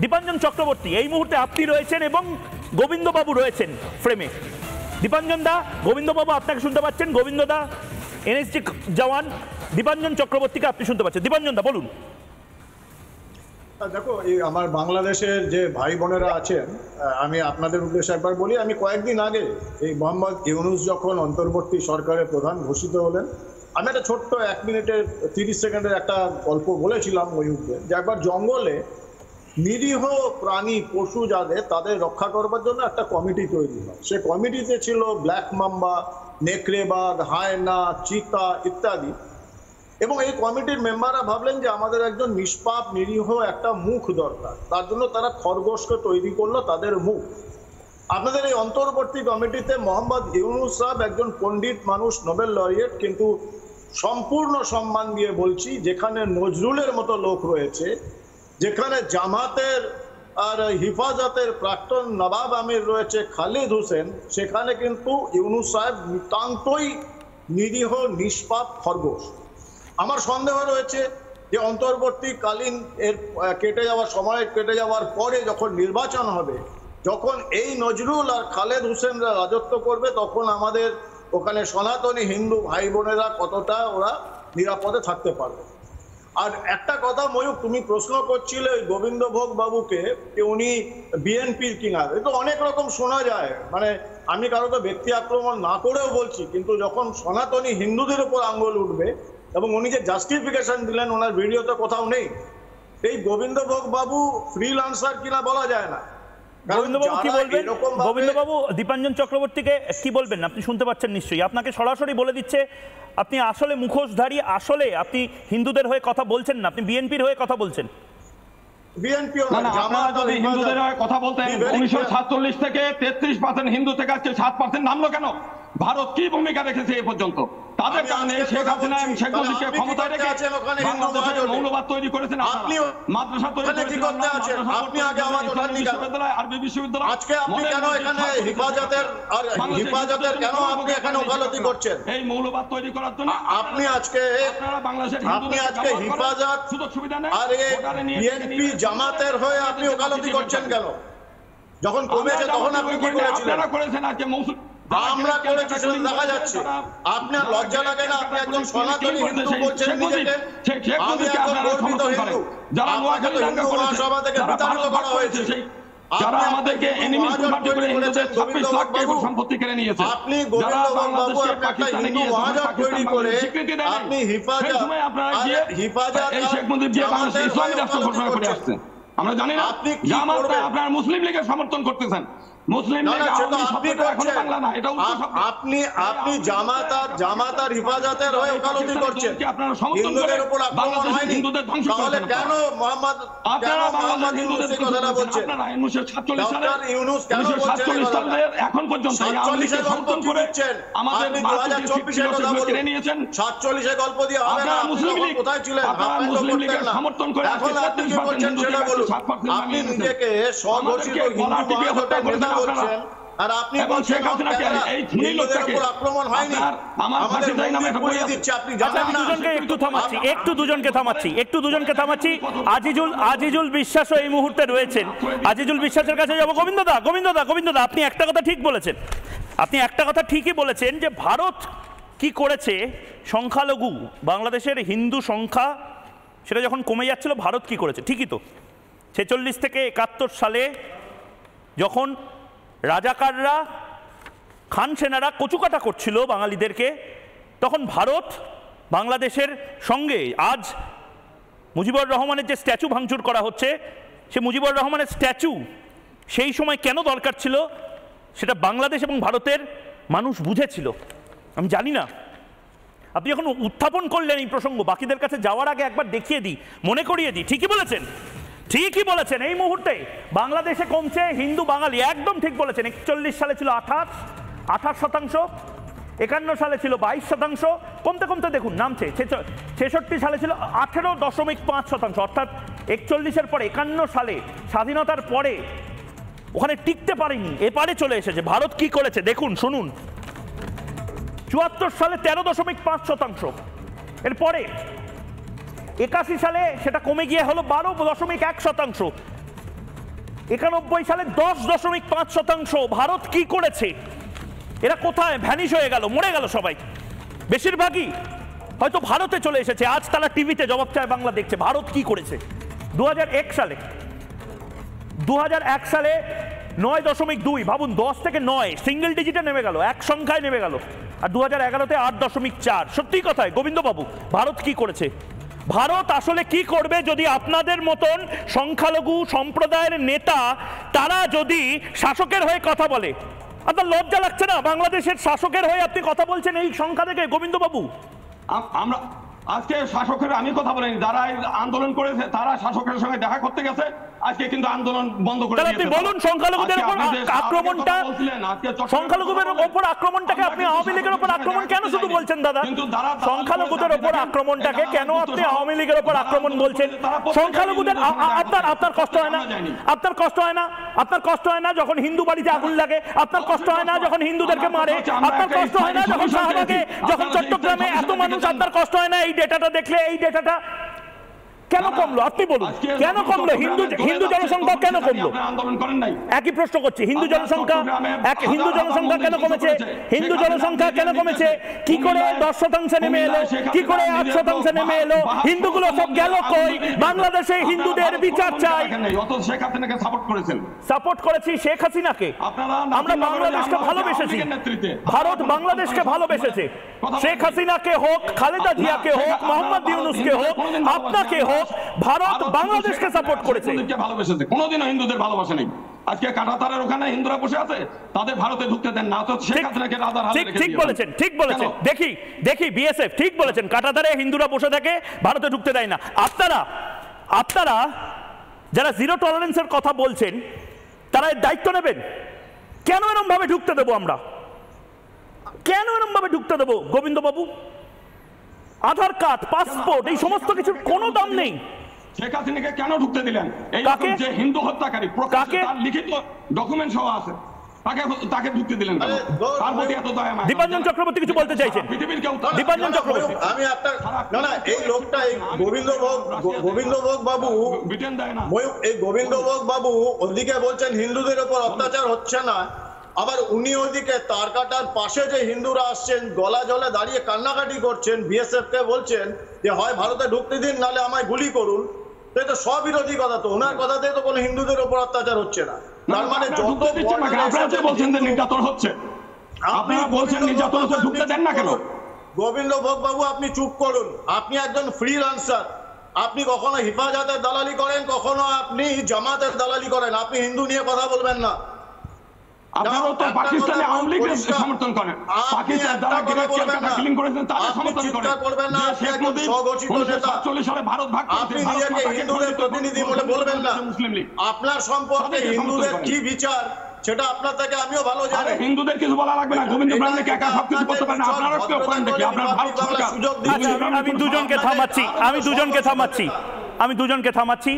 দীপাঞ্জন চক্রবর্তী এই মুহূর্তে আপনি রয়েছেন এবং গোবিন্দবাবু রয়েছেন ফ্রেমে। দীপাঞ্জন দা, গোবিন্দবাবু আপনাকে শুনতে পাচ্ছেন, গোবিন্দ দা এনএসজি জওয়ান, দীপাঞ্জন চক্রবর্তীকে আপনি শুনতে পাচ্ছেন। দীপাঞ্জন দা বলুন। দেখো, এই আমার বাংলাদেশের যে ভাই বোনেরা আছেন, আমি আপনাদের উদ্দেশ্যে একবার বলি, আমি কয়েকদিন আগে এই মোহাম্মদ ইউনূস যখন অন্তর্বর্তী সরকারের প্রধান ঘোষিত হলেন, আমি একটা ছোট্ট 1 মিনিটের 30 সেকেন্ডের একটা গল্প বলেছিলাম ওই উদ্দেশ্যে, যে একবার জঙ্গলে নিরীহ প্রাণী পশু যাদের তাদের রক্ষা করবার জন্য একটা কমিটি তৈরি হয়। সে কমিটিতে ছিল ব্ল্যাক মাম্বা, নেকড়ে বাঘ, হায়না, চিতা ইত্যাদি। এবং এই কমিটির মেম্বাররা ভাবলেন যে আমাদের একজন নিষ্পাপ নিরীহ একটা মুখ দরকার, তার জন্য তারা খরগোশকে তৈরি করলো তাদের মুখ। আপনাদের এই অন্তর্বর্তী কমিটিতে মোহাম্মদ ইউনূস সাহেব একজন পণ্ডিত মানুষ, নোবেল লরিয়েট, কিন্তু সম্পূর্ণ সম্মান দিয়ে বলছি, যেখানে নজরুলের মতো লোক রয়েছে, যেখানে জামাতের আর হিফাজতের প্রাক্তন নবাব আমির রয়েছে খালিদ হোসেন, সেখানে কিন্তু ইউনূস সাহেব নিতান্তই নিরীহ নিষ্পাপ খরগোশ। আমার সন্দেহ রয়েছে যে অন্তর্বর্তীকালীন এর সময় কেটে যাওয়ার পরে যখন নির্বাচন হবে, যখন এই নজরুল আর খালেদ হোসেনরা রাজত্ব করবে, তখন আমাদের ওখানে সনাতনী হিন্দু ভাই বোনেরা কতটা ওরা নিরাপদে থাকতে পারবে। আর একটা কথা ময়ূক, তুমি প্রশ্ন করছিলে ওই গোবিন্দভোগ বাবুকে যে উনি বিএনপির কিনা, এ তো অনেক রকম শোনা যায়, মানে আমি কারোকে ব্যক্তি আক্রমণ না করেও বলছি, কিন্তু যখন সনাতনী হিন্দুদের উপর আঙ্গুল উঠবে, এবং উনি যে জাস্টিফিকেশন দিলেন ওনার ভিডিওতে কোথাও নেই, এই গোবিন্দভোগ বাবু ফ্রিল্যান্সার কিনা বলা যায় না। গোবিন্দবাবু কি বলবেন? গোবিন্দবাবু দীপাঞ্জন চক্রবর্তীকে কি বলবেন? আপনি শুনতে পাচ্ছেন নিশ্চয়ই, আপনাকে সরাসরি বলে দিচ্ছে আপনি আসলে মুখোশধারী, আসলে আপনি হিন্দুদের হয়ে কথা বলছেন না, আপনি বিএনপির হয়ে কথা বলছেন। হিন্দুদের হয়ে কথা বলতেন 1947 থেকে 33% হিন্দু থেকে আজকে 7% নামলো কেন? ভারত কি ভূমিকা রেখেছে এ পর্যন্ত? তাদের কারণে শেখ হাসিনা শেখ মুজিবকে ক্ষমতায় রেখে বাংলাদেশে মৌলবাদ তৈরি করেছেন, মাদ্রাসা তৈরি করেছেন, বিশ্ববিদ্যালয়, আরবি বিশ্ববিদ্যালয়। আজকে আপনি কেন এখানে হিফাজতের কেন আপনি এখানে ওকালতি করছেন? এই মৌলবাদ তৈরি করার জন্য আপনি আজকে হিফাজত সুযোগ সুবিধা নেই আর বিএনপি জামাতের হয়ে আপনি ওকালতি করছেন কেন? যখন কমেছে তখন আপনি কি করেছিলেন? আপনারা করেছেন, আজকে মৌসুম আমরা করেছি সেটা দেখা যাচ্ছে। আপনার লজ্জা লাগে না? আপনি একজন সনাতনী হিন্দু বলছেন নিজেকে, আমি একজন গর্বিত হিন্দু, যারা হিন্দু মহাসভা থেকে বিতাড়িত করা হয়েছে, যারা আমাদেরকে এনিমি পার্টি করে হিন্দুদের 26 লাখ টাকা সম্পত্তি কেড়ে নিয়েছে, আপনি গোবিন্দভোগ বাবু একটা হিন্দু মহাজোট তৈরি করে আপনি হিফাজত এই শেখ মুজিব যে বাংলাদেশে ইসলামী রাষ্ট্র ঘোষণা করে আসছে, আমরা জানি না জামাত আপনারা মুসলিম লীগের সমর্থন করতেছেন। মুসলিম লীগ এখনো বাংলা না, এটা আপনি জামাত আর হিফাজতের হয়ে ওকালতি করছেন, হিন্দুদের উপর আক্রমণ হয়নি, তাহলে কেন মোহাম্মদ ইউনূস এই কথাটা বলছেন? ডক্টর ইউনূস কেন বলছেন এখন পর্যন্ত 47 গল্প দিচ্ছেন? আমাদের আপনি 2024 কথা বলছেন, 47 গল্প দিয়ে হবে না। মুসলিম লীগ কোথায় ছিলেন? মুসলিম লীগের সমর্থন করে এখন আপনি কি বলছেন সেটা বলুন। আপনি নিজেকে স্বঘোষিত হিন্দু মহাজোটের নেতা বলছেন, আর আপনি বলছেন হিন্দুদের উপর আক্রমণ হয়নি। আমাদের মন্দির পুড়িয়ে দিচ্ছে, আপনি জানেন না? একটু দুজনকে থামাচ্ছি। আজিজুল বিশ্বাসও এই মুহূর্তে রয়েছেন। আজিজুল বিশ্বাসের কাছে যাবো। গোবিন্দদা, আপনি একটা কথা ঠিক বলেছেন, আপনি একটা কথা ঠিকই বলেছেন যে ভারত কি করেছে, সংখ্যালঘু বাংলাদেশের হিন্দু সংখ্যা সেটা যখন কমে যাচ্ছিল, ভারত কি করেছে? ঠিকই তো, 46 থেকে 71 সালে যখন রাজাকাররা, খান সেনারা কচুকাটা করছিল বাঙালিদেরকে, তখন ভারত বাংলাদেশের সঙ্গে, আজ মুজিবুর রহমানের যে স্ট্যাচু ভাঙচুর করা হচ্ছে, সে মুজিবুর রহমানের স্ট্যাচু সেই সময় কেন দরকার ছিল সেটা বাংলাদেশ এবং ভারতের মানুষ বুঝেছিল। আমি জানি না, আপনি যখন উত্থাপন করলেন এই প্রসঙ্গ, বাকিদের কাছে যাওয়ার আগে একবার দেখিয়ে দিই, মনে করিয়ে দিই। ঠিকই বলেছেন। এই মুহূর্তে বাংলাদেশে কমছে হিন্দু বাঙালি, একদম ঠিক বলেছেন। 41 সালে ছিল 28%, 51 সালে ছিল 22%, কমতে কমতে দেখুন নামছে। 66 সালে ছিল 18.5%, অর্থাৎ 41-এর পরে 51 সালে স্বাধীনতার পরে ওখানে টিকতে পারেনি, এপারে চলে এসেছে। ভারত কি করেছে দেখুন, শুনুন। 74 সালে 13.5%, এরপরে 81 সালে সেটা কমে গিয়ে হলো 12.1%, 91 সালে 10.5% ভারত কি করেছে? এরা কোথায় ভ্যানিশ হয়ে গেল, মরে গেল সবাই, বেশিরভাগই হয়তো ভারতে চলে এসেছে। আজ তারা টিভিতে জবাব চায় বাংলা দেখছে। ভারত কি করেছে? 2001 সালে 9.2, ভাবুন 10 থেকে 9 সিঙ্গেল ডিজিটে নেমে গেল, এক সংখ্যায় নেমে গেল। আর 2011-তে 8.4। সত্যি কথায় গোবিন্দবাবু, ভারত কি করেছে? ভারত আসলে কি করবে যদি আপনাদের মতন সংখ্যালঘু সম্প্রদায়ের নেতা তারা যদি শাসকের হয়ে কথা বলে? আপনার লজ্জা লাগছে না? বাংলাদেশের শাসকের হয়ে আপনি কথা বলছেন এই সংখ্যা থেকে গোবিন্দবাবু। আমরা আজকে শাসকের আমি কথা বলিনি, যারা আন্দোলন করেছে তারা শাসকের সঙ্গে দেখা করতে গেছে, আজকে কিন্তু আন্দোলন বন্ধ করে দিয়েছে। আপনি বলুন সংখ্যালঘুদের উপর আক্রমণটা, সংখ্যালঘুদের উপর আক্রমণটাকে আপনি আওয়ামী লীগের উপর আক্রমণ কেন শুধু বলছেন দাদা? সংখ্যালঘুদের উপর আক্রমণটাকে কেন আপনি আওয়ামী লীগের উপর আক্রমণ বলছেন? সংখ্যালঘুদের আপনার কষ্ট হয় না? আপনার কষ্ট হয় না? আপনার কষ্ট হয় না যখন হিন্দু বাড়িতে আগুন লাগে? আপনার কষ্ট হয় না যখন হিন্দুদেরকে মারে? আপনার কষ্ট হয় না যখন শাহবাগে, যখন চট্টগ্রামে এত মানুষ? আপনার কষ্ট হয় না এই ডেটাটা দেখলে? এই ডেটাটা কেন কমলো আপনি বলুন, কেন কমলো? হিন্দু জনসংখ্যা কেন কমলো? একই প্রশ্ন করছি, হিন্দু জনসংখ্যা কেন কমেছে? হিন্দু জনসংখ্যা কেন কমেছে? কি করে 10% নেমে এলো? কি করে 8% নেমে এলো? হিন্দুগুলো সব গেল কই? বাংলাদেশে হিন্দুদের বিচার চাই। সাপোর্ট করেছি শেখ হাসিনাকে। আমরা বাংলাদেশকে ভালোবেসেছি, ভারত বাংলাদেশকে ভালোবেসেছে। শেখ হাসিনাকে হোক, খালেদা জিয়াকে হোক, মোহাম্মদ ইউনূসকে হোক, আপনাকে হোক, ভারত বাংলাদেশকে সাপোর্ট করেছে, ভালোবেসেছে। কোনোদিনও হিন্দুদের ভালোবাসা নেই। আজকে কাঁটাতারের ওখানে হিন্দুরা বসে আছে, তাদের ভারতে ঢুকতে দেন না, তো শেখ হাসিনাকে রাজার হালে রেখে দিয়েছে। ঠিক বলেছেন। দেখি বিএসএফ ঠিক বলেছেন, কাঁটাতারে হিন্দুরা বসে থাকে, ভারতে ঢুকতে দেয় না। আপনারা যারা জিরো টলারেন্সের কথা বলছেন তারা এর দায়িত্ব নেবেন। কেন এরকম ভাবে ঢুকতে দেবো আমরা? কেন এরকম ভাবে ঢুকতে দেবো গোবিন্দবাবু? আধার কার্ড, পাসপোর্ট, এই সমস্ত কিছুর কোনো দাম নেই। শেখ হাসিনাকে কেন ঢুকতে দিলেন? এই যে হিন্দু হত্যাকারী প্রকাশ্যে তার লিখিত ডকুমেন্ট সহ আছে, তাকে ঢুকতে দিলেন কেন? তার প্রতি এত দয়া মায়া। দীপাঞ্জন চক্রবর্তী কিছু বলতে চাইছেন? দীপাঞ্জন চক্রবর্তী, আমি আপনার না এই লোকটা, এই গোবিন্দভোগ বাবু, ব্রিটেন দেয় না। এই গোবিন্দভোগ বাবু ওদিকে বলছেন হিন্দুদের উপর অত্যাচার হচ্ছে না, আবার উনি ওইদিকে তারকাটার পাশে যে হিন্দুরা আসছেন গলা জলে দাঁড়িয়ে কান্নাকাটি করছেন, বিএসএফ কে বলছেন যে হয় ভারতে ঢুকতে দিন নালে আমায় গুলি করুন। তো এটা স্ববিরোধী কথা। তো ওনার কথাতে তো কোনো হিন্দুদের উপর অত্যাচার হচ্ছে না। তার মানে যত বলছেন যে নির্যাতন হচ্ছে, আপনারা বলছেন নির্যাতন হচ্ছে, ঢুকতে দেন না কেন? গোবিন্দভোগ বাবু আপনি চুপ করুন। আপনি একজন ফ্রিল্যান্সার, আপনি কখনো হিফাজতের দালালি করেন, কখনো আপনি জামাতের দালালি করেন। আপনি হিন্দু নিয়ে কথা বলবেন না। আপনারাও তো পাকিস্তানে আওয়ামী লীগের সমর্থন করেন, পাকিস্তান যারা কিলিং করেছেন তাদের সমর্থন করেন। শেখ মুজিব 1947 সালে ভারত ভাগ করেছে, আপনি নিজেকে হিন্দুদের প্রতিনিধি বলে বলবেন না। মুসলিম লীগ আপনার সম্পর্কে হিন্দুদের কি বিচার সেটা আপনার থেকে আমিও ভালো জানি। হিন্দুদের কিছু বলা লাগবে না। গোবিন্দ ব্রাহ্মণকে একা সবকিছু করতে পারেন, আপনারা কি করেন দেখি? আপনার ভারত সরকার। আমি দুজনকে থামাচ্ছি।